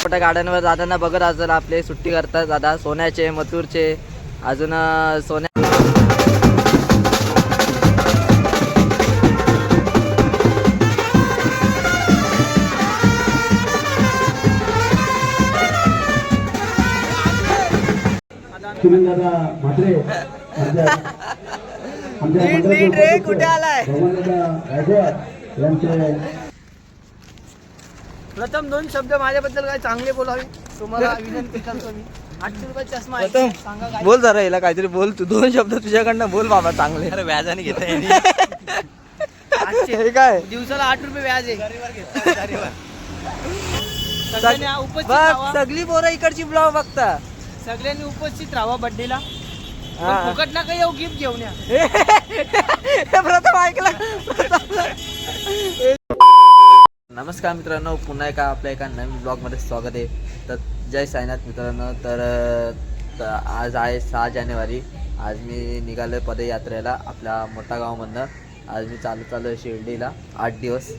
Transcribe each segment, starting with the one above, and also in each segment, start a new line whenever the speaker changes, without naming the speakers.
मोठ्या गाड्यांवर जाताना बघत असेल आपले सुट्टी करतात दादा सोन्याचे मथुरचे अजून सोन्या नीट रे कुठे आलाय प्रथम दोन शब्द माझ्याबद्दल काय चांगले बोलावे तुम्हाला विनंती करतो मी 800 रुपये चष्मा आहे सांगा काय बोल जरा याला काहीतरी बोल तू दोन शब्द तुझ्याकडनं बोल बाबा चांगले अरे व्याजाने घेता हे काय दिवसाला 8 रुपये व्याज आहे सगळी पोरं इकडची ब्लॉग बघता सगळ्यांनी उपस्थित राहा बर्थडेला फुकट ना काही येऊ गिफ्ट घेऊन या प्रथम ऐकलं नमस्कार मित्रांनो पुन्हा एका आपल्या एका नवीन ब्लॉगमध्ये स्वागत आहे तर जय साईनाथ मित्रांनो तर आज आहे 6 जानेवारी आज मी निघालो आहे पदयात्रेला आपल्या मोठा गावामधनं आज मी चालू आहे शिर्डीला 8 दिवस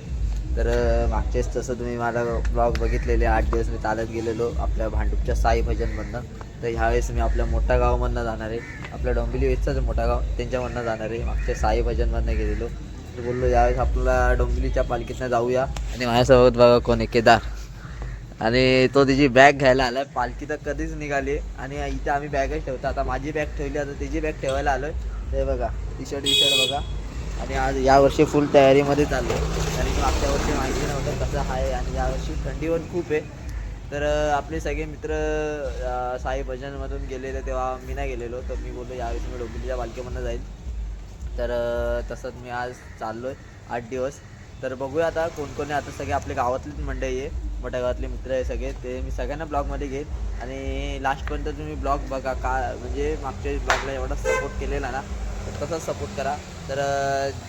तर मागचेच तसं तुम्ही माझा ब्लॉग बघितलेले 8 दिवस मी चालत गेलेलो आपल्या भांडूपच्या साई भजनमधनं तर ह्यावेळेस मी आपल्या मोठ्या गावामधनं जाणार आहे आपल्या डोंबिवली वेचचाच मोठा गाव त्यांच्यामधनं जाणार आहे मागच्या साई भजनमधनं गेलेलो तर बोललो यावेळेस आपल्याला डोंबिवलीच्या पालखीतनं जाऊया आणि माझ्यासोबत बघा कोण आहे केदार आणि तो त्याची बॅग घ्यायला आला पालखी तर कधीच निघाली आणि इथे आम्ही बॅगच ठेवतो आता माझी बॅग ठेवली आता त्याची बॅग ठेवायला आलो आहे ते बघा टी शर्ट बघा आणि आज यावर्षी फुल तयारीमध्ये चाललो आहे कारण की मागच्या वर्षी माहिती नव्हतं कसं आहे आणि यावर्षी थंडी पण खूप आहे तर आपले सगळे मित्र साई भजनमधून गेलेले तेव्हा मी नाही गेलेलो तर मी बोललो यावेळेस मी डोंबिवलीच्या पालखीमधनं जाईल तर तसंच मी आज चाललो आहे 8 दिवस तर बघूया आता कोण कोणी आता सगळे आपल्या गावातलीच मंडळी आहे मोठ्या गावातले मित्र आहे सगळे ते मी सगळ्यांना ब्लॉगमध्ये घेईन आणि लास्टपर्यंत तुम्ही ब्लॉग बघा का म्हणजे मागच्या ब्लॉगला एवढा सपोर्ट केलेला ना तर तसाच सपोर्ट करा तर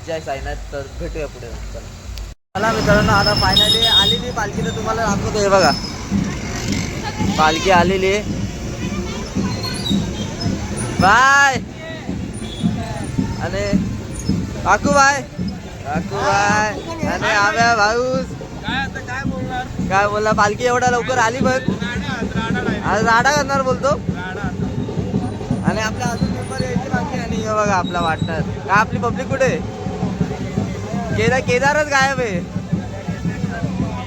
जय साईनाथ तर भेटूया पुढे चला मित्रांनो आता फायनली आलेली पालखी तर तुम्हाला दाखवतो हे बघा पालखी आलेली आहे बाय आणि काकू बाय आणि आम्या भाऊस काय बोलला पालखी एवढा लवकर आली बघ आज राडा करणार बोलतो आणि आपल्या अजून मेंबर यायची बाकी आणि हे बघा आपला वाटणार का आपली पब्लिक कुठे केदारच गायब आहे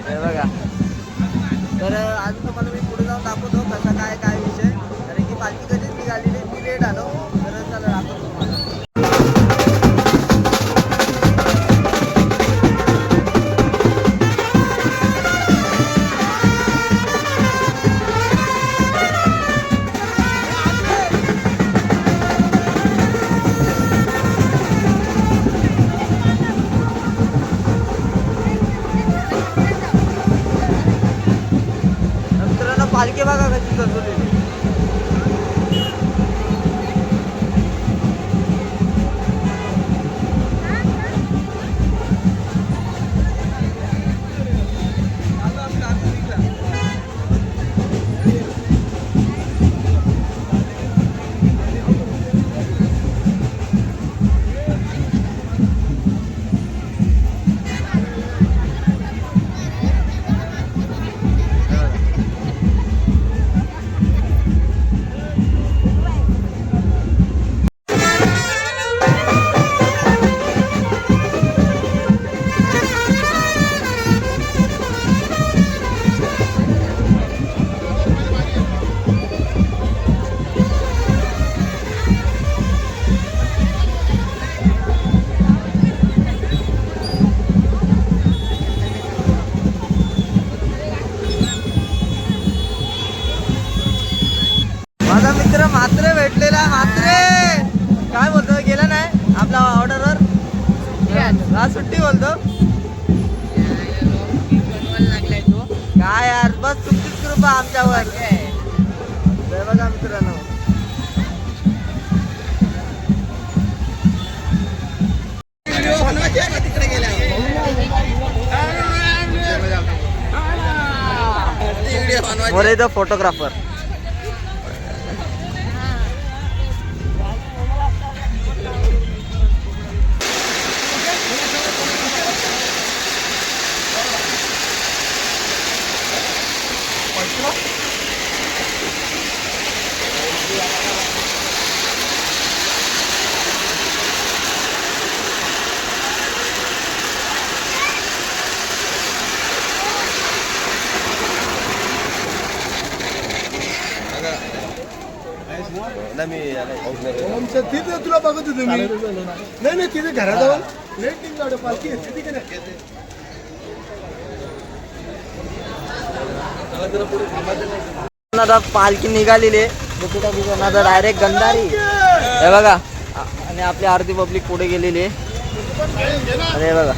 हे बघा तर अजून तुम्हाला मी पुढे जाऊन दाखवतो कसा काय विषय कारण की पालखी कधीच निघालेली मी लेट आलो तर चला दाखवतो तुम्हाला पालखी बघा कशी सजवलेली माझा मित्र मात्रे भेटलेला मात्रे काय बोलतो गेला नाही आपला ऑर्डरवर हा सुट्टी बोलतो लागलाय तो काय यार बस तुमचीच कृपा आमच्यावर बघा मित्रांनो तिकडे गेल्या मोरे द फोटोग्राफर.
तिथे तुला बघत होतो मी. नाही तिथे घराजवळ लेट पालखी येते
आता पालखी निघालेली आहे डायरेक्ट गंधारी हे बघा. आणि आपली आरती पब्लिक पुढे गेलेली आहे. अरे बघा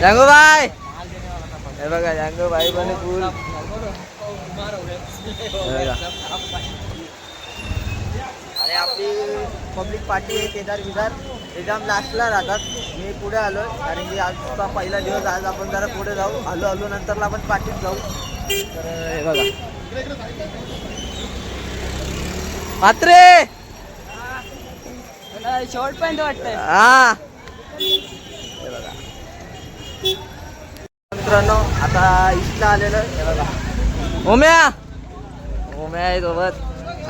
जांगूबाई, हे बघा जांगूबाई पण फुल. आणि आपली पब्लिक पार्टी आहे केदार बिदार एकदम लास्टला राहतात. मी पुढे आलो कारण की आजचा पहिला दिवस. आज आपण जरा पुढे जाऊ. आलो नंतरला आपण पार्टीत जाऊ. तर हे बघा मात्रे
शॉर्ट पॅन्ट वाटतंय.
हा हे बघा मित्रांनो आता इष्टला आलेलं. हे बघा ओम्या आहे सोबत.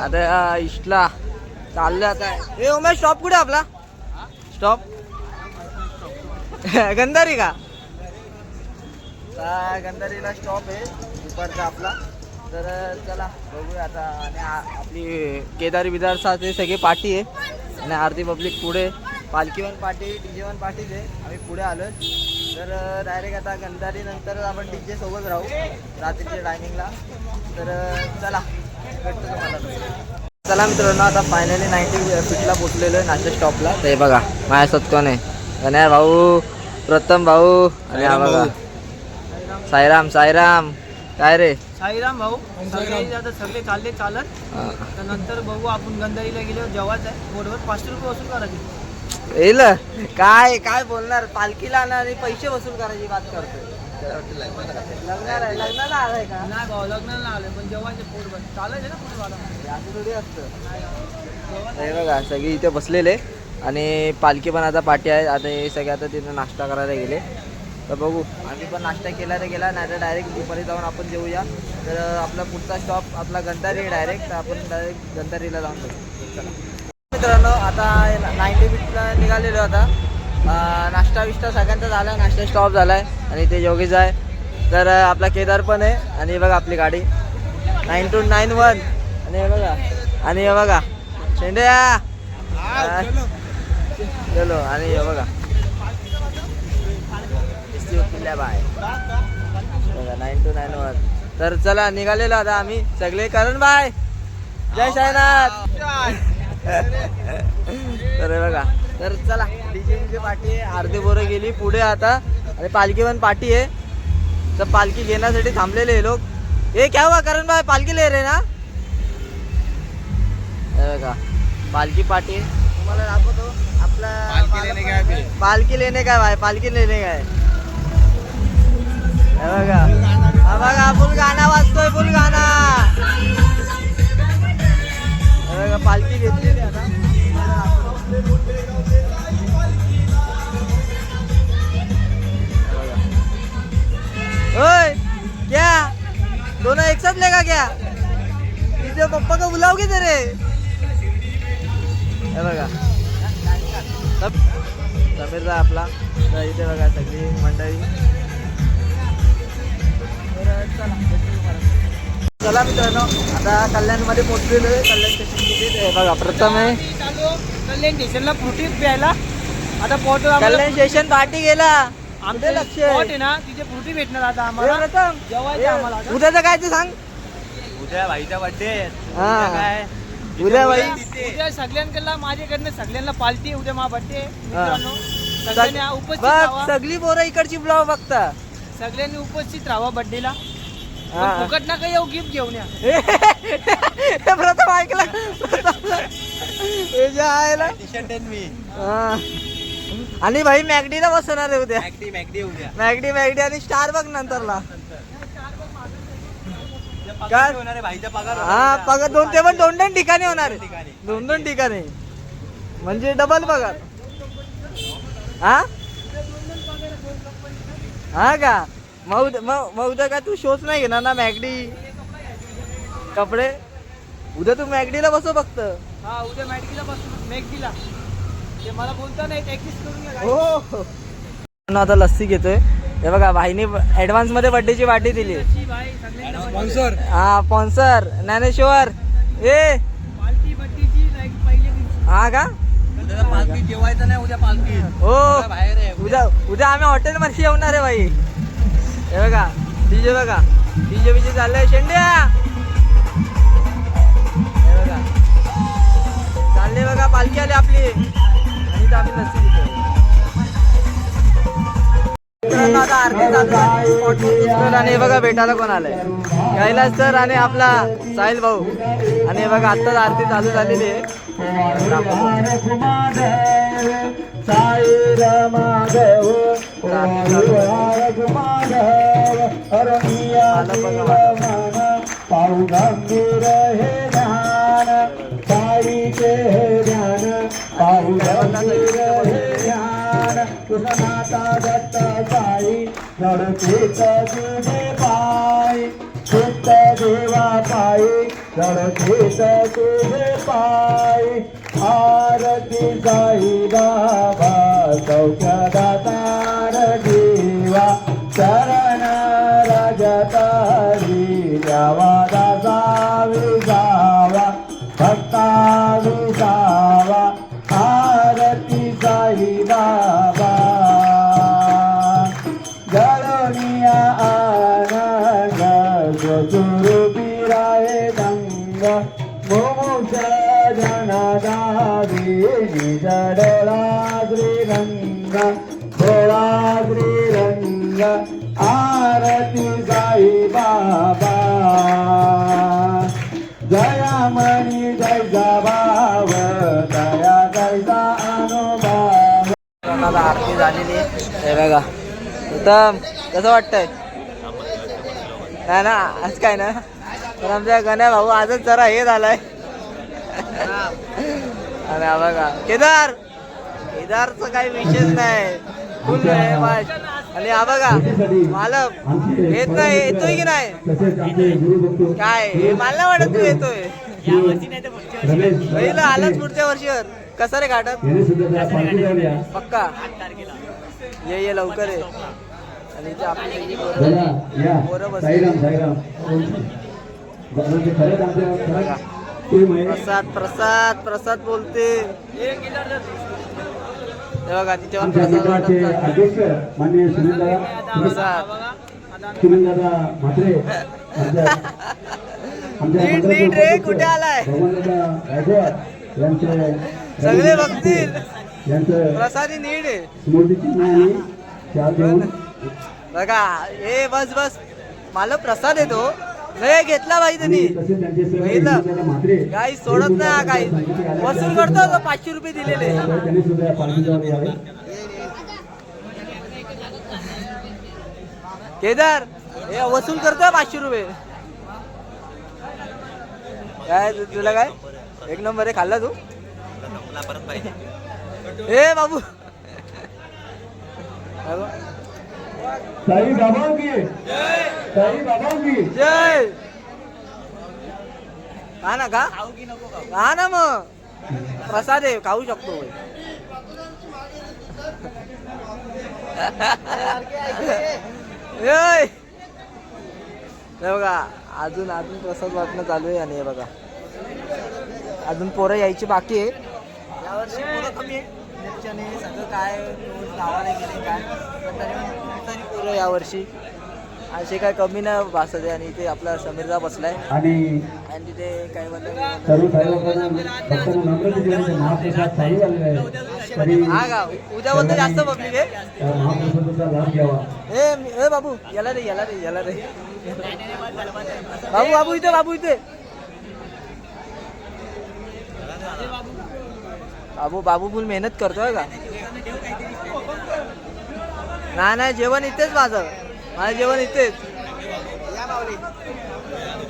आता इष्टला चाललं. आता हे ओम्या स्टॉप कुठे आपला? स्टॉप गंधारी का? गंधारीला स्टॉप आहे दुपारचा आपला. तर चला बघूया आता. आणि आपली केदारी बिदारचा ते सगळी पार्टी आहे. आणि आरती पब्लिक पुढे. पालखी वन पार्टी DJ वन पार्टीच आहे. आम्ही पुढे आलो. तर डायरेक्ट आता गंधारी नंतर आपण DJ सोबत राहू रात्रीच्या टायमिंगला. तर चला भेटतो तुम्हाला. चला मित्रांनो आता फायनली 90 फीटला पोचलेलो आहे नाश्ता स्टॉपला. ते बघा माझ्यासोबत कोण आहे? गण्या भाऊ, प्रथम भाऊ आणि हा बघा साईराम. काय रे
साईराम भाऊ आता सगळे चालले चालत. नंतर बघू आपण गंधारीला गेल्यावर जेवायचं आहे. बोर्डवर 500 रुपये वसूल करायचे.
येईल काय काय बोलणार? पालखीला आणि पैसे वसूल करायची बात करतोय. लग्नाला आलाय का?
नाही भाऊ लग्नाला आले पण जेवायचे पोटभर चालायचे ना पुढे वाला.
असं थोडी असतं. हे बघा सगळे इथे बसलेले. आणि पालखी पण आता पार्टी आहे. आता हे सगळे आता तिथे नाश्ता करायला गेले. तर बघू आम्ही पण नाश्ता केला तर गेला नाही तर डायरेक्ट दुपारी जाऊन आपण जेऊया. तर आपला पुढचा स्टॉप आपला गंधारी आहे डायरेक्ट. तर आपण डायरेक्ट गंधारीला जाऊन बघू. चला मित्रांनो आता 90 फीटला निघालेलो. आता नाश्ता विष्टा सगळ्यांचा झाला. नाश्ता स्टॉप झाला आहे. आणि ते योगीच आहे. तर आपला केदार पण आहे. आणि हे बघा आपली गाडी 9291. आणि हे बघा हे बघा शेंड्या चलो. आणि हे बघा बाय बघा 9291. तर चला निघालेलो आता आम्ही सगळे. करण बाय जय साईनाथ. तर हे बघा तर चला DJ पार्टी आहे. अर्धे बोरं गेली पुढे आता. आणि पालखी पण पार्टी आहे. तर पालखी घेण्यासाठी थांबलेले हे लोक. हे क्या हुआ करण भाई पालखी ले रहे ना? हे बघा पालखी पार्टी आहे. तुम्हाला दाखवतो आपला पालखी लेणे काय भाई. पालखी लेणे काय हे बघा. हा बघा फुल गाणं वाजतोय. फुल गाणं हे बघा. पालखी घेतलेली आता. ओए क्या दोनों एक साथ लेगा क्या? तुझे पप्पा को बुलाओगे तेरे? हे बघा समीरचा आपला. तर इथे बघा सगळी मंडळी. चला मित्रांनो आता कल्याणमध्ये पोहोचलेलो आहे. कल्याण स्टेशन तिथे बघा प्रथम आहे.
कल्याण स्टेशनला फ्रुटी प्यायला. आता पोट
कल्याण स्टेशन पार्टी गेला.
आमचे
लक्ष
स्पॉट आहे ना तिथे फ्रुटी भेटणार आता आम्हाला.
प्रथम
जेवायचं आम्हाला.
उद्याचं काय ते सांग.
उद्या भाईचा बर्थडे.
हा
काय
उद्या बाई
उद्या सगळ्यांकडला माझ्याकडनं सगळ्यांना पालती. उद्या माझा बर्थडे मित्रांनो. सगळ्यांनी उपस्थित
बघ
राहा.
सगळी पोरं इकडची ब्लॉग बघता.
सगळ्यांनी उपस्थित राहा बर्थडेला.
हा.
फुकट नका येऊ गिफ्ट घेऊन या.
प्रथम ऐकलं. हे जे आहे ना
टी-शर्ट मी.
आणि भाई मॅगडीला बसवणार आहे उद्या.
मॅगडी उद्या
मॅगडी आणि स्टारबक नंतरला.
काय होणार आहे भाईचा पगार
हा पगार दोन, ते पण 2-2 ठिकाणी होणार आहे. 2-2 ठिकाणी म्हणजे डबल पगार. हा का मग उद्या काय तू शोच नाही घेणार ना मॅगडी कपडे? उद्या तू मॅगडीला बसव फक्त.
हा उद्या मॅगडीला बसून मॅगडीला ते मला बोलता नाही प्रॅक्टिस करून घ्या.
हो आता लस्सी घेतोय. हे बघा भाईने ऍडव्हान्स मध्ये बर्थडेची पार्टी दिली.
स्पॉन्सर
हा स्पॉन्सर ज्ञानेश्वर. ए
पालखी बड्डीची पहिल्या दिवशी.
हा का
पालखी जेवायचं नाही उद्या पालखी.
हो
बाहेर आहे
उद्या आम्ही हॉटेल मध्ये येणार आहे भाई. हे बघा डीजे बघा डीजे चाललंय. शेंड्या हे बघा चालले बघा पालखी आली आपली आणि इथं आम्ही लस्सी घेतोय. मित्रांनो आता आरती चालू झाली. स्पॉट सर आणि हे बघा भेटायला कोण आलंय? कैलास सर आणि आपला साहिल भाऊ. आणि हे बघा आत्ताच आरती चालू झालेली आहे.
पाहू गंभीर हे ध्यान साईचे हे ध्यान पाहू गंभीर हे ध्यान कृष्णाचा दत्त साई लढतीत तुझे पाय चित्त देवा पायी लढतीत तुझे पाय आरती साई बाबा सौख्यदातार देवा चरण राजतारी द्यावा दासा विसावा भक्ता विसावा आरती साई बाबा जळनिया आनंद स्वरूपी राहे दंग मोक्ष जनदावी निजडोळा श्रीरंग डोळा श्रीरंग आरती साई बाबा जयामणी जय जबाव दया जयचा अनुभव.
आता आरती झालेली हे बघा. उत्तम कसं वाटतंय? नाही ना आज काय ना पण आमच्या गण्या भाऊ आजच जरा हे झालाय. आणि हा बघा केदारचं काही विशेष नाही फुल आहे बाश. आणि हा बघा मालक येत नाही येतोय की नाही काय हे मला नाही वाटत तू येतोय. पहिलं आलाच पुढच्या वर्षीवर कसं रे घाटात पक्का ये लवकर आहे. आणि इथे आपली पोरं बसली. प्रसाद प्रसाद बोलते. हे बघा तिथे पण प्रसाद वाटत
अध्यक्ष माननीय सुनीलदादा म्हात्रे
नीट रे कुठे आलाय? सगळे बघतील प्रसादी नीट आहे. बघा हे बस मला प्रसाद येतो नाही घेतला भाई त्यांनी काही सोडत नाही. काही वसूल करतो 500 रुपये दिलेले. केदार हे वसूल करतोय 500 रुपये. काय तुला काय एक नंबर आहे खाल्ला तू ए बाबू.
साई बाबा की
जय. का ना का ना मग प्रसाद आहे खाऊ शकतो. बघा अजून प्रसाद वाटणं चालू आहे. आणि हे बघा अजून पोरं यायची बाकी आहे. यावर्षी पोरं कमी आहे सगळं काय गावाला गेले काय तरी पोरं यावर्षी असे काय कमी नाही भासत आहे. आणि इथे आपला समीरदा बसलाय
आणि
तिथे काय हा का उद्या बोलतो जास्त पब्लिक आहे. ए बाबू याला रे बाबू इथे बाबू फुल मेहनत करतोय का. नाही जेवण इथेच माझं जेवण इथेच.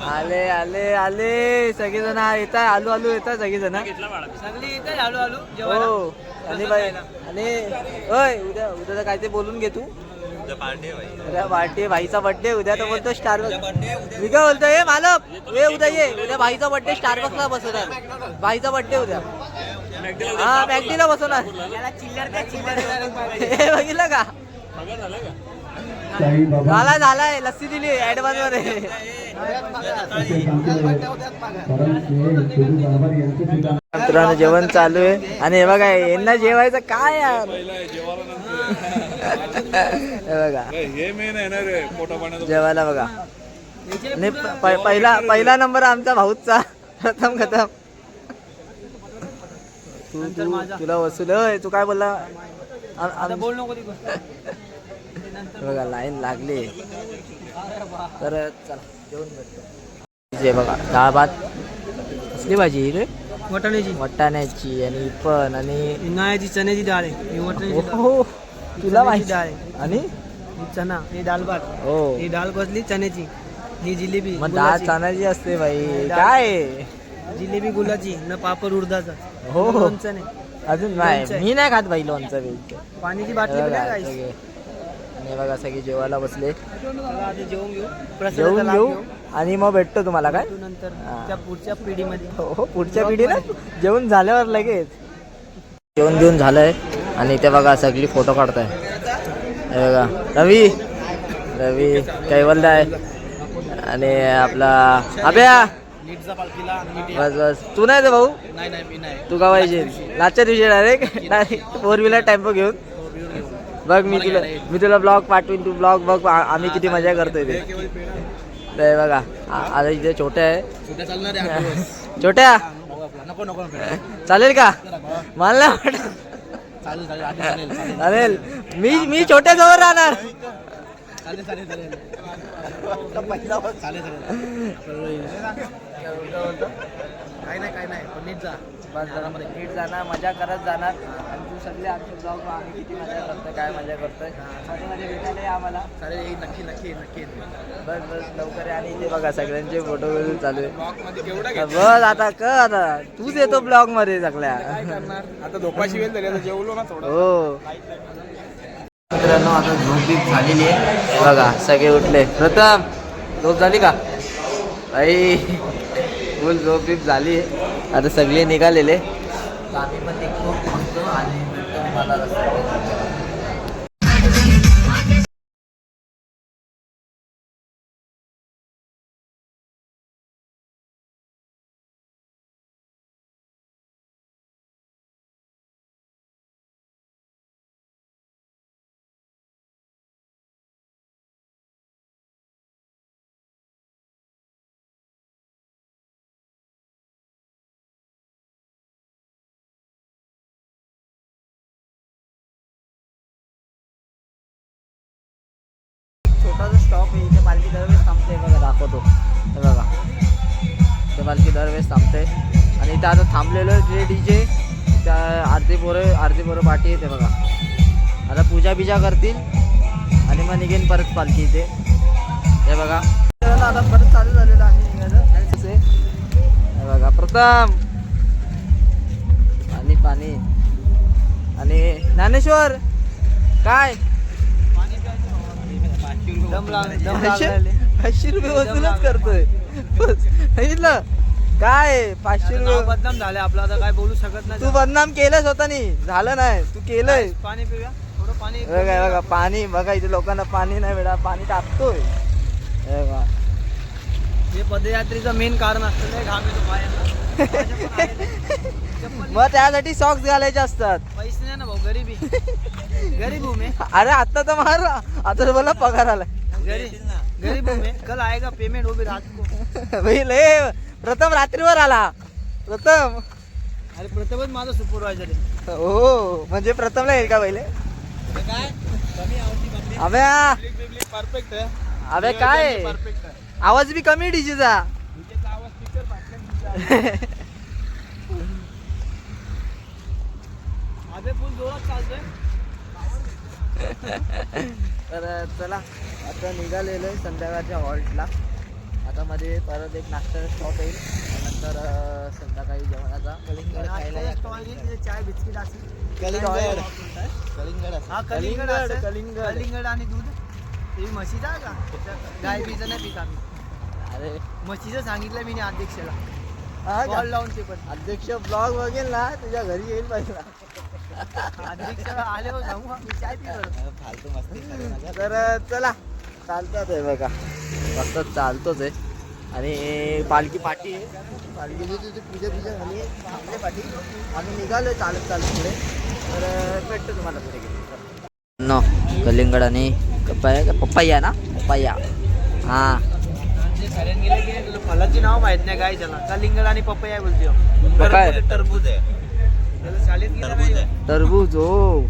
आले आले आले सगळेजण येत आहे. आलू आलू येत आहे सगळेजण.
सगळी येते हळू हळू
हो. आणि बाई आणि होय उद्या उद्या काय ते बोलून घे तू. उद्या पार्टी भाईचा बर्थडे उद्या तर बोलतो स्टारबक्स. मी काय बोलतो हे मालक उद्या ये उद्या भाईचा बर्थडे स्टारबक्सला बसवणार. भाईचा बर्थडे उद्या हा मॅगडीला बसवणार. हे बघितलं का झालाय लस्सी दिली ऍडव्हान्स मध्ये. मित्रांनो जेवण चालू आहे आणि हे बघा यांना जेवायचं काय यार. हे बघा जेवायला बघा. आणि पहिला नंबर आमचा भाऊचा प्रथम खतम. तुला वसूल होय तू काय बोलला.
बोल नको
बघा लाईन लागली तर चला जेवण भेटतो. जे बघा डाळ भात कसली भाजी रे. वाटाण्याची आणि पण आणि
उन्हाळ्याची चण्याची डाळ आहे.
हो तुला माहिती
डाळ
आणि
चना ही डाळ भात.
हो
ही डाळ कसली चण्याची. ही जिलेबी
मग डाळ चण्याची असते बाई. काय
जिलेबी गुलाची न पापड उडदाचा.
हो
लोणचं नाही
अजून नाही. मी नाही खात बाई लोणचं बिलचं.
पाण्याची बाटली पण आहे guys.
आणि बघा सगळे जेवायला बसले.
जेवून घेऊ
जेवून घेऊ आणि मग भेटतो तुम्हाला काय
नंतर त्या पुढच्या पिढीमध्ये.
हो पुढच्या पिढीला जेवण झाल्यावर लगेच. जेवण घेऊन झालंय आणि इथे बघा सगळी फोटो काढताय. हे बघा रवी रवी कैवल्य आहे आणि आपला अभ्या. बस बस तू नाही तर भाऊ तू का पाहिजे लाच्या दिवशी डायरेक्ट 4 व्हीलर टेम्पो घेऊन. बघ मी तुला ब्लॉग पाठवीन. तू ब्लॉग बघ आम्ही किती मजा करतोय ते बघा. आता इथे छोट्या आहे छोट्या चालेल का मला चालेल. मी छोट्या जवळ राहणार. काय नाही पण नीट जा बस जरा नीट जाणार मजा करत जाणार. आणि तू सगळे आमचे ब्लॉग आम्ही किती मजा करतोय काय मजा करतोय मध्ये भेटायला आहे आम्हाला. नक्की बस लवकर. आणि इथे बघा सगळ्यांचे फोटो चालू आहे. बस आता आता तूच येतो ब्लॉग मध्ये सगळ्या.
आता झोपाशी वेळ झाली. आता जेवलो ना थोडं.
हो मित्रांनो आता झोप बीप झालेली आहे. बघा सगळे उठले. प्रथम झोप झाली का आई. फुल झोप बीप झाली. आता सगळे निघालेले. आम्ही पण निघतो आणि भेटतो तुम्हाला रस्त्यावर. छोटासा स्टॉप आहे इथे. पालखी दरवेळेस थांबते बघा दाखवतो. हे बघा इथे पालखी दरवेळेस थांबते आणि इथं आता थांबलेलो जे DJ त्या आरती पोरं पाठी येते बघा. आता पूजा बिजा करतील आणि मग निघेन परत पालखी इथे. हे बघा आता परत चालू झालेलं आहे निघायचं. हे बघा प्रथम पाणी आणि ज्ञानेश्वर काय 500 रुपये वसूलच करतोय. बघितलं काय 500 रुपये
बदनाम झाले आपला. आता काय बोलू शकत नाही.
तू बदनाम केलंय स्वतःनी. झालं नाही तू केलंय.
पाणी पिऊया थोडं पाणी.
बघा पाणी बघा इथे लोकांना पाणी नाही मिळा. पाणी टाकतोय.
हे पदयात्रेचं मेन कारण असतं घाम येतो पायांना.
मग त्यासाठी सॉक्स घालायचे असतात.
पैसे नाही ना भाऊ. गरीब हूं मैं.
अरे आता तर मार आता मला पगार आलाय.
गरीब हूं मैं. कल आएगा पेमेंट वो भी रात को.
भाई प्रथम रात्रीवर आला. प्रथम
अरे प्रथमच माझा सुपरवायझर आहे.
हो म्हणजे प्रथमला येईल का पहिले. अबे
परफेक्ट आहे.
अबे काय आवाज बी कमी डीजेचा.
अबे फुल जोरात चालतोय.
तर चला आता निघालेलो आहे संध्याकाळच्या हॉल्टला. आता मध्ये परत एक नाश्ता स्टॉप येईल, नंतर संध्याकाळी जेवणाचा
चाय बिस्किट असेल.
कलिंगड
हा कलिंगड असेल. कलिंगड आणि दूध. ही म्हशीचा आहे का? गाय बीचं नाही पित आम्ही.
अरे
म्हशीचं सांगितलं मी अध्यक्षाला.
हा का?
कॉल लावून ते पण
अध्यक्ष ब्लॉग बघेल ना तुझ्या घरी येईल पाहिजे.
अध्यक्षाला आल्यावर जाऊ मी चाय पितो.
फालतू मस्ती.
तर चला चालतात आहे बघा, मस्त चालतोच आहे. आणि पालखी पाठी आहे, पालखीची तुझी पूजा झाली आहे, थांबले पाठी. आम्ही निघालो चालत पुढे. तर भेटतो तुम्हाला पुढे गेलो. नो कलिंगड आणि पपैया ना, पपैया. हां
फलाची नाव माहित नाही काय त्याला. कलिंगड आणि पपया बोलते.
काय?
टरबूज आहे.
त्याला शाळेत गेलं नाही.
टरबूज. हो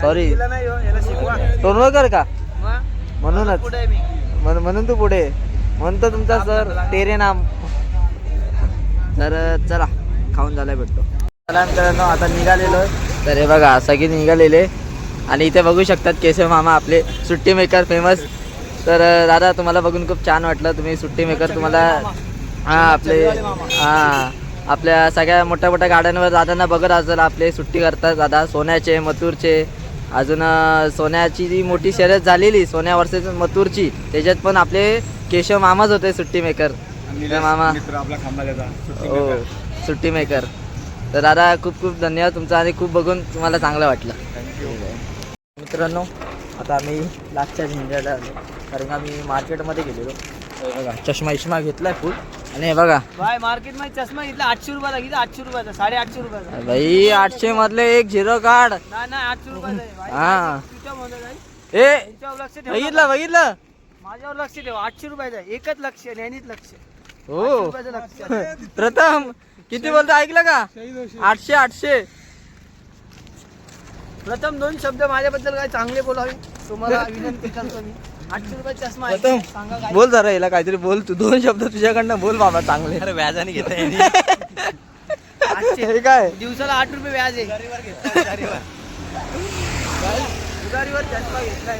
सॉरी,
गेलं नाही हो, याला शिकवा.
टोनवळकर का?
मग
म्हणूनच
पुढे आहे मी.
म्हणून तू पुढे म्हणतो तुमचा सर तेरे नाम. तर चला खाऊन झालाय भेटतो. चला मित्रांनो आता निघालेलो आहे. तर हे बघा सगळे निघालेले आणि इथे बघू शकतात केशव मामा आपले सुट्टी मेकर फेमस. तर दादा तुम्हाला बघून खूप छान वाटलं. तुम्ही सुट्टी मेकर तुम्हाला आपल्या सगळ्या मोठ्या मोठ्या गाड्यांवर दादांना बघत असेल. आपले सुट्टी करतात दादा सोन्याचे, मथुरचे. अजून सोन्याची जी मोठी शर्यत झालेली सोन्या वर्सेस मथुरची, त्याच्यात पण आपले केशव मामाच होते सुट्टी मेकर. मामा हो सुट्टी मेकर. तर दादा खूप खूप धन्यवाद तुमचा आणि खूप बघून तुम्हाला चांगलं वाटलं. मित्रांनो आता आम्ही लास्टच्या झेंड्याला आलो, कारण का आम्ही मार्केटमध्ये गेलेलो. बघा चष्मा घेतलाय फुल. आणि हे बघा
बाय मार्केट मध्ये चष्मा घेतला 800 रुपयाला. किती 800 रुपयाचा? 850 रुपयाचा.
भाई 800 मधले एक झिरो कार्ड.
नाही 800 रुपयाचा आहे.
हा
तुझ्या म्हणत आहे.
ए
त्यांच्यावर लक्ष ठेव.
बघितलं
माझ्यावर लक्ष ठेव. 800 रुपयाचा आहे. एकच लक्ष, नेहमीच लक्ष.
हो
800 रुपयाचं लक्ष.
प्रथम किती बोलतो ऐकलं का? 800.
प्रथम 2 शब्द माझ्याबद्दल काय चांगले बोलावे तुम्हाला विनंती करतो मी. 800 रुपये चष्मा आहे.
प्रथम
सांगा काय?
बोल जरा याला काहीतरी बोल तू. 2 शब्द तुझ्याकडनं बोल बाबा चांगले.
अरे व्याजाने घेता
800.
हे काय
दिवसाला 8 रुपये व्याज आहे. उधारीवर चष्मा घेतलाय.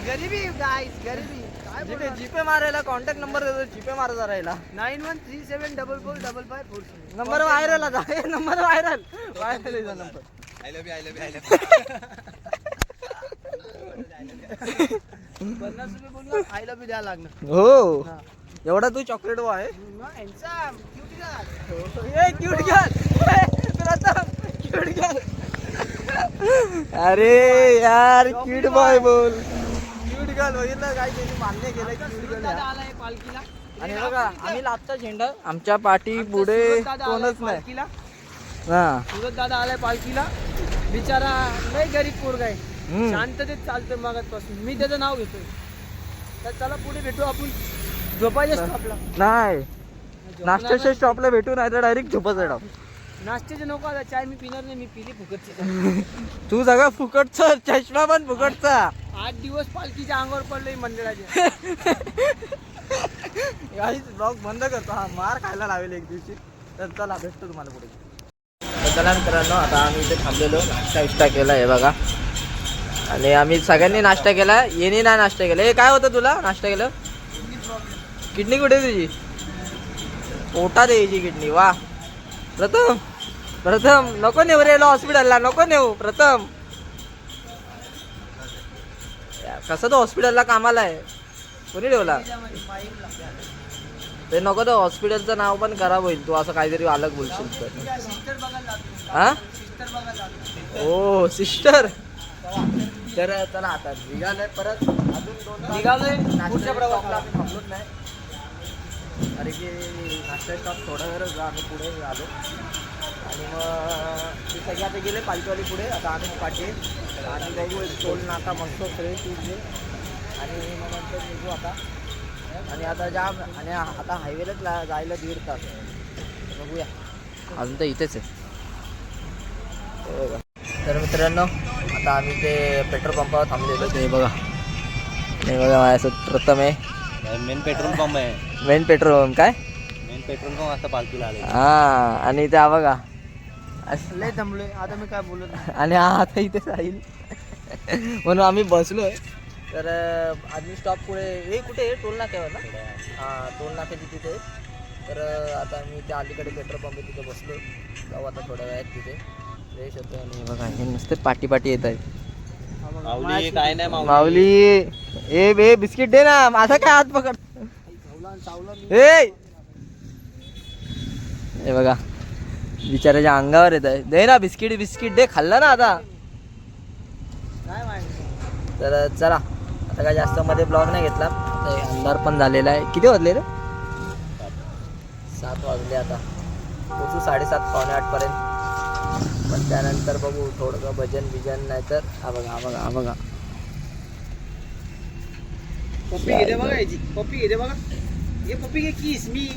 गरीबी गाईस, गरीबी. काय बोलणार?
जीपे मारायला कॉन्टॅक्ट नंबर देतो. जीपे मारा जरा याला.
9137445545.
नंबर व्हायरल आता. हे number viral number.
I love you
50 रुपये बोलला आय लव्ह यू द्यायला लागणार.
हो
हा.
एवढा तू चॉकलेट बॉय.
यांचा cute guy.
ए क्यूट गर्ल. प्रथम क्यूट गर्ल. अरे यार क्यूट बॉय बोल. क्यूट गर्ल बघितलं काय त्यांनी मान्य केलं क्यूट गर्ल.
दादा आलाय पालखीला.
आणि बघा आम्ही लाभचा झेंडा आमच्या पाठी पुढे
सुरत दादा आलाय
कोणच नाही.
पालखीला.
हा
सुरत दादा आलाय पालखीला. बिचारा लय गरीब पोरगा आहे.
हम्म.
शांततेत चालतोय मागतपासून. मी त्याचं नाव घेतोय. तर चला पुढे भेटू आपण. झोपायच्या स्टॉपला.
नाही नाश्त्याच्या स्टॉपला भेटू नाही तर डायरेक्ट झोपायचं स्टॉप.
नाश्त्याचे नको आता. चाय मी पिणार नाही. मी पिली फुकटची.
तू सगळं फुकटचा चष्मा पण फुकटचा.
8 दिवस पालखीच्या अंगावर पडले मंडळाच्या.
काहीच ब्लॉग बंद करतो. हा मार खायला लावेल एक दिवशी. तर चला भेटतो तुम्हाला पुढे. तर चला मित्रांनो आता आम्ही इथे थांबलेलो. नाश्ता केला आहे बघा. आणि आम्ही सगळ्यांनी नाश्ता केला. येणे नाही नाश्ता केला. हे काय होतं तुला नाश्ता केलं? किडनी कुठे तुझी? पोटात यायची किडनी. वा प्रथम नको नेऊ रे हॉस्पिटलला. नको नेऊ प्रथम. कसं तो हॉस्पिटलला कामाला आहे. कोणी ठेवला ते? नको तो हॉस्पिटलचं नाव पण खराब होईल. तू असं काहीतरी अलग बोलशील तर. हा ओ सिस्टर. तर चला आता निघालोय परत. अजून 2
निघालोय
पुढच्या प्रवासाला आम्ही थांबलोच नाही. अरे की नाश्ता स्टॉप थोडा वेळ आम्ही पुढे आलो. आणि मग ते सगळे आता गेले पालखीवाली पुढे. आता आम्ही पाठी आणि बघू टोल नाका मस्त फ्रेश तुझे. आणि मग नंतर निघू आता. आणि आता जाम आणि आता हायवेलाच जायला 1.5 तास. बघूया अजून तर इथेच आहे. तर मित्रांनो आता आम्ही ते पेट्रोल पंपावर थांबलेलो. ते बघा हे बघा माझ्यासोबत प्रथम आहे.
मेन पेट्रोल पंप आहे.
मेन पेट्रोल पंप काय?
मेन पेट्रोल पंप आता पालखीला आले.
हा आणि त्या बघा
लय दमलोय आता. मी काय बोलत नाही.
आणि हा आता इथे राहील. म्हणून आम्ही बसलोय. तर आम्ही स्टॉप पुढे हे कुठे टोल नाक्यावर ना, हां टोल नाक्याची तिथे. तर आता मी त्या अलीकडे पेट्रोल पंप तिथे बसलो. जाऊ आता थोड्या वेळात तिथे फ्रेश होतो. आणि बघा हे नुसते पाटी पाटी येत आहेत.
मावली काय नाही
माऊली ए बे बिस्किट दे ना, माझा काय हात पकड. हे बघा बिचाराच्या अंगावर येत आहे. दे ना बिस्किट बिस्किट दे, खाल्ला ना आता.
काय माहिती.
तर चला आता काय जास्त मध्ये ब्लॉग नाही घेतला. अंधार पण झालेला आहे. किती वाजले रे? 7 वाजले. आता पोचू 7:30 पावणे 8 पर्यंत. पण त्यानंतर बघू थोडंसं भजन बिजन, नाही तर हा बघा हा बघा हा बघा
पप्पी घेते बघा याची. पप्पी घेते बघा. हे पप्पी घे किस मी.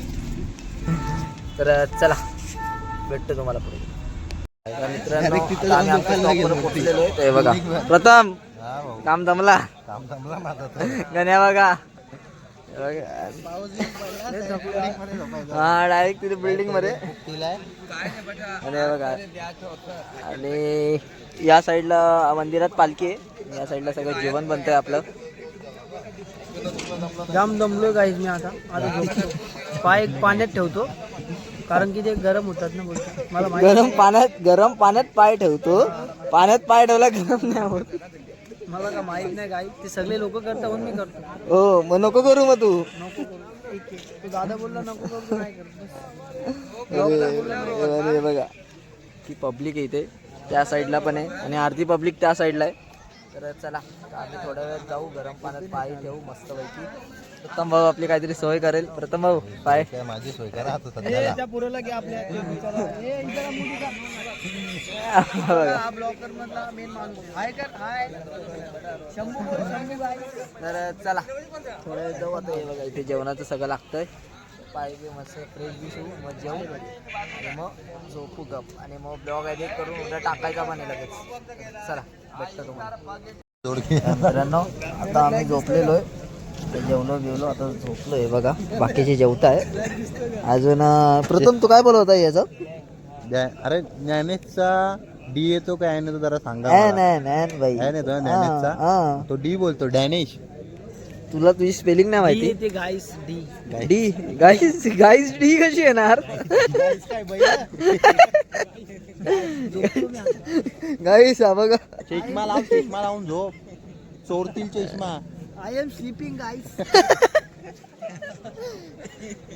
तर चला भेटतो तुम्हाला पुढे. तर मित्रांनो आता आम्ही आमच्या stop वर पोहोचलेलो आहे. तर हे बघा प्रथम काम जमला. गण्या बघा हा डायरेक्ट तिथे बिल्डिंग मध्ये. आणि हे बघा आणि या साईडला मंदिरात पालखी आहे. या साईडला सगळं जेवण बनतंय आपलं.
जाम दमलोय गाईज मी. आता झोपतो. पाय पाण्यात ठेवतो कारण की ते गरम होतात ना बोलतो. मला
गरम पाण्यात पाय ठेवतो. पाण्यात पाय ठेवला गरम नाही होत.
मला का माहित नाही गाई. ते सगळे लोक करतात म्हणून मी करतो.
हो मग नको करू मग तू.
नको करू. ठीक आहे. तू दादा बोलला नको करू तर नाही करत.
अरे बघा की पब्लिक आहे इथे. त्या साईडला पण आहे आणि अर्धी पब्लिक त्या साईडला आहे. तर चला आम्ही थोड्या वेळात जाऊ. गरम पाण्यात पाय ठेवू मस्तपैकी. प्रथम भाऊ आपली काहीतरी सोय करेल. प्रथम भाऊ पाय
माझी सोय करा
त्या पुरेला की आपल्या ब्लॉकर मधला मेन माणूस हाय कर. हाय शंभू बाई.
तर चला थोड्या वेळ जाऊ. आता हे बघा इथे जेवणाचं सगळं लागतंय. पाय बी मस्त फ्रेश बी होऊ मग जेवू आणि मग झोपू गप. आणि मग ब्लॉग एडिट करून उद्या टाकायचा पण आहे लगेच. चला भेटतो तुम्हाला. मित्रांनो आता आम्ही झोपलेलो आहे. जेवलो बिवलो आता झोपलो आहे. बघा बाकीचे जेवत आहे अजून. प्रथम तू काय बोलवता याचं?
अरे ज्ञानेशचा डी येतो काय आहे ना, तो जरा सांगा.
नाही बाई
ज्ञानेशचा तो डी बोलतो. डॅनिश
तुला तुझी स्पेलिंग नाही माहिती?
ते गाईस डी
डी गाईस डी कशी येणार? गाईस हा बघा
चष्मा लावून झोप. चोरतील चष्मा.
I am sleeping guys.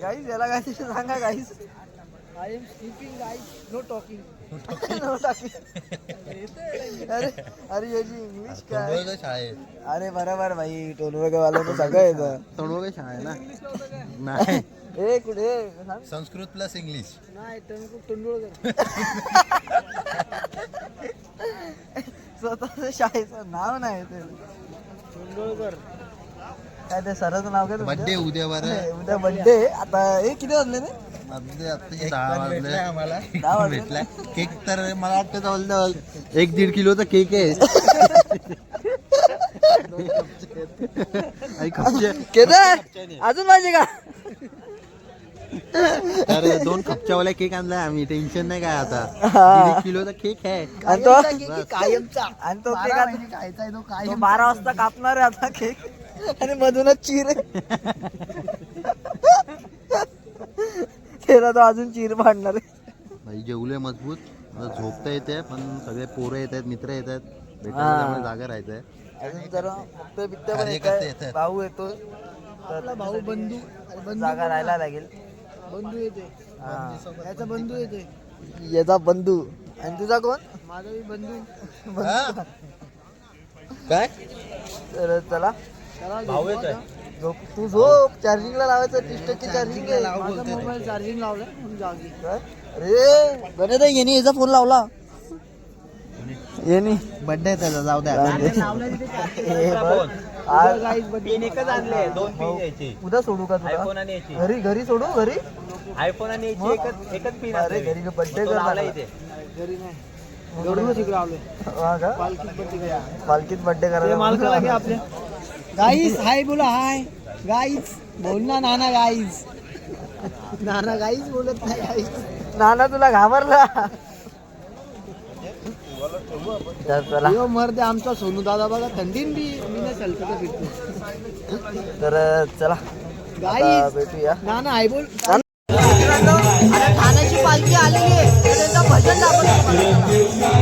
Guys याला काय सांगा guys.
I am sleeping guys. No talking.
अरे याची इंग्लिश काय?
शाळेत.
अरे बरोबर भाई टोलवेगावाला सगळं येतं.
तोंडवळे शाळा आहे ना. नाही
ए कुठे
संस्कृत प्लस इंग्लिश.
नाही टोंडोळकर.
स्वतःच शाळेचं नाव नाही ते.
टोंडोळकर
काय ते सराचं नाव काय?
बर्थडे उद्या
उद्या बर्थडे. आता हे किती वाजले रे?
आता 10 वाजले आम्हाला.
10 वाजले.
भेटलाय केक. तर मला वाटतं जवळ 1-1.5 किलोचा केक आहे.
केदार अजून माझे का?
तर 2 खपच्यावाला केक आणलाय आम्ही. टेन्शन नाही काय आता. 1.5 किलोचा केक आहे.
आणि तो
कायमचा.
आणि तो केक
खायचा आहे तो काय.
12 वाजता कापणार आहे आता केक. आणि मधूनच चीर त्याला तो अजून चीर पाडणार आहे.
भाई जेवले मजबूत. मला झोपता येते पण सगळे पोरं येत आहेत, मित्र येत आहेत. भेटायला जागा राहायचंय.
अजून जरा बित्ते पण येतात. भाऊ येतो तर
भाऊ बंधू
जागा राहायला लागेल.
बंधू येते. याचा बंधू येते.
याचा बंधू. आणि तुझा कोण?
माझा बी बंधू.
काय
तर चला
भाऊ येतोय.
झोप तू झोप. चार्जिंगला लावायचं. 30% चार्जिंग आहे.
माझा मोबाईल चार्जिंग लावलाय म्हणून जागी.
अरे गणेश येणे याचा फोन लावला. येणे
बर्थडे त्याचा. जाऊ द्या.
एकच आणले. 2 पिन यायची.
उद्या सोडू का तुला?
आयफोन आणि याची.
घरी सोडू. घरी
आयफोन आणि याची एकच पिन.
अरे घरी बर्थडे करणार
घरी नाही. घरूनच इकडे आलोय.
हा का? पालखीत बर्थडे करायला
मालकाला घ्या आपल्या. गाईस हाय बोला. हाय गाईस बोल ना. नाना गाईस. नाना गाईस बोलत नाही. गाईस
नाना तुला घाबरला. तर चला
यो मर्दे आमचा सोनू दादा बघा थंडीन बी मी नाही चालतो फिरतो.
तर चला आता भेटूया.
ना ना आई बोल. आता ठाण्याची पालखी आलेली आहे तर त्यांचं भजन दाखवतो.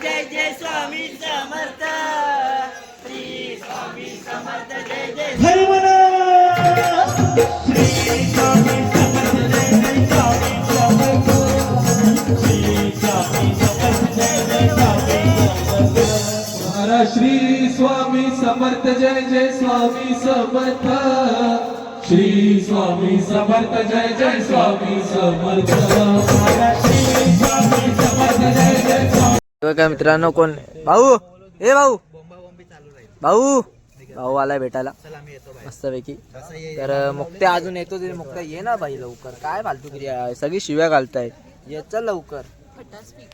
जय जय स्वामी समर्थ श्री स्वामी समर्थ जय जय
हरी म्हणा श्री स्वामी समर्थ जय जय स्वामी समर्थ श्री स्वामी समर्थ जय जय स्वामी समर्थ
महाराज श्री स्वामी समर्थ जय जय स्वामी समर्थ श्री स्वामी समर्थ जय जय स्वामी समर्थ
महाराज श्री स्वामी समर्थ जय जय स्वामी
बघा मित्रांनो कोण भाऊ ए भाऊ भाऊ भाऊ आलाय भेटायला मस्तपैकी. तर मुक्त्या अजून येतो तरी मुक्त्या ये ना बाई लवकर काय फालतू क्रिया आहे सगळी शिव्या घालताय ये चल लवकर.